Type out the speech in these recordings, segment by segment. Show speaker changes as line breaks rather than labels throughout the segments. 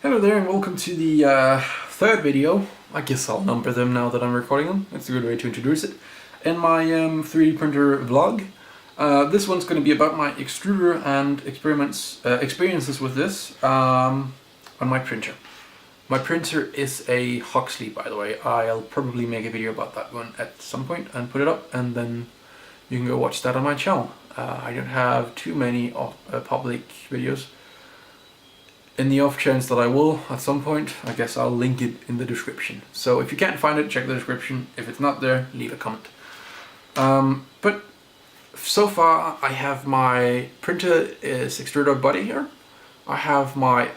Hello there and welcome to the third video. I guess I'll number them now that I'm recording them. It's a good way to introduce it. In my 3D printer vlog. This one's going to be about my extruder and experiences with this on my printer. My printer is a Huxley, by the way. I'll probably make a video about that one at some point and put it up, and then you can go watch that on my channel. I don't have too many public videos. In the off chance that I will at some point, I guess I'll link it in the description. So if you can't find it, check the description. If it's not there, leave a comment. But so far I have my printer is Extruder body here. I have my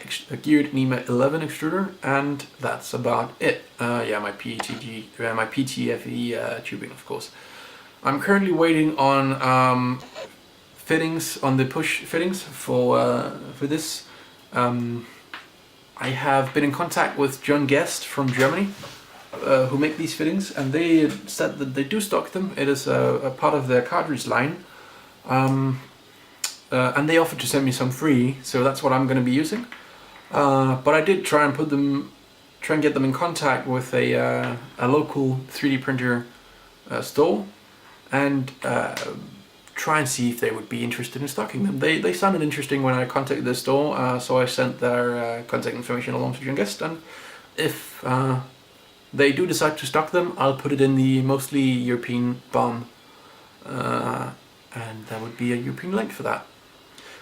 geared NEMA 11 extruder, and that's about it. Yeah, my PTFE tubing, of course. I'm currently waiting on fittings, on the push fittings for this. I have been in contact with John Guest from Germany, who make these fittings, and they said that they do stock them. It is a part of their cartridge line, and they offered to send me some free, so that's what I'm going to be using. But I did try and get them in contact with a local 3D printer store, and try and see if they would be interested in stocking them. They sounded interesting when I contacted the store, so I sent their contact information along to John Guest, and if they do decide to stock them, I'll put it in the mostly European BOM, and there would be a European link for that.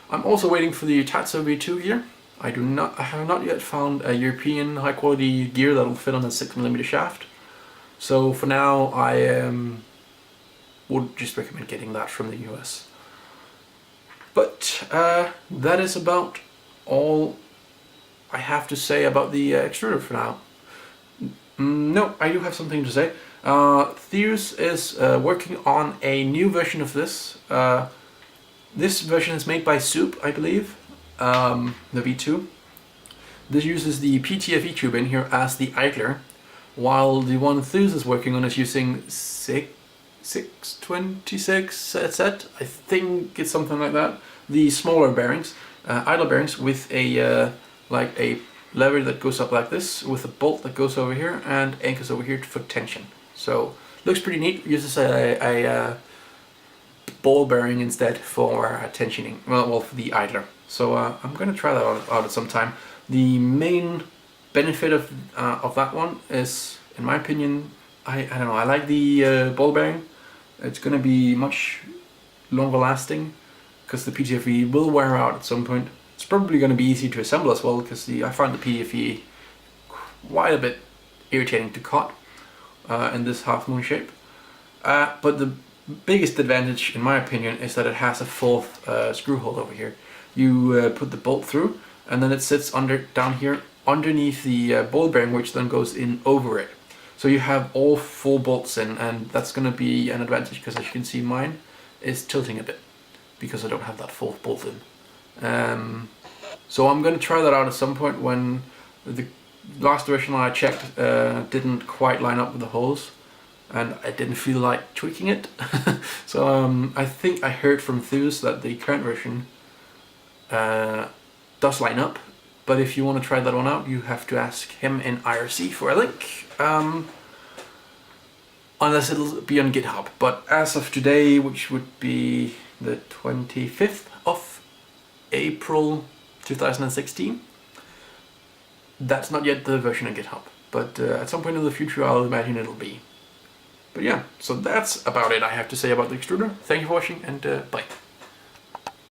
I'm also waiting for the Tatso V2 gear. I have not yet found a European high quality gear that will fit on a 6mm shaft, so for now I would just recommend getting that from the US. But that is about all I have to say about the extruder for now. No, I do have something to say. Theus is working on a new version of this. This version is made by Soup, I believe, the V2. This uses the PTFE tube in here as the idler, while the one Theus is working on is using 626 set, I think it's something like that. The smaller bearings, idler bearings, with a like a lever that goes up like this, with a bolt that goes over here and anchors over here for tension. So looks pretty neat. Uses a ball bearing instead for tensioning. Well, for the idler. So I'm gonna try that out at some time. The main benefit of that one is, in my opinion, I don't know. I like the ball bearing. It's going to be much longer lasting because the PTFE will wear out at some point. It's probably going to be easy to assemble as well, because I find the PTFE quite a bit irritating to cut in this half moon shape. But the biggest advantage, in my opinion, is that it has a fourth screw hole over here. You put the bolt through, and then it sits down here underneath the ball bearing, which then goes in over it. So you have all 4 bolts in, and that's going to be an advantage, because as you can see, mine is tilting a bit because I don't have that 4th bolt in. So I'm going to try that out at some point. When the last version I checked didn't quite line up with the holes, and I didn't feel like tweaking it. So I think I heard from Theus that the current version does line up. But if you want to try that one out, you have to ask him in IRC for a link. Unless it'll be on GitHub. But as of today, which would be the 25th of April 2016, that's not yet the version on GitHub. But at some point in the future, I'll imagine it'll be. But yeah, so that's about it I have to say about the extruder. Thank you for watching, and bye.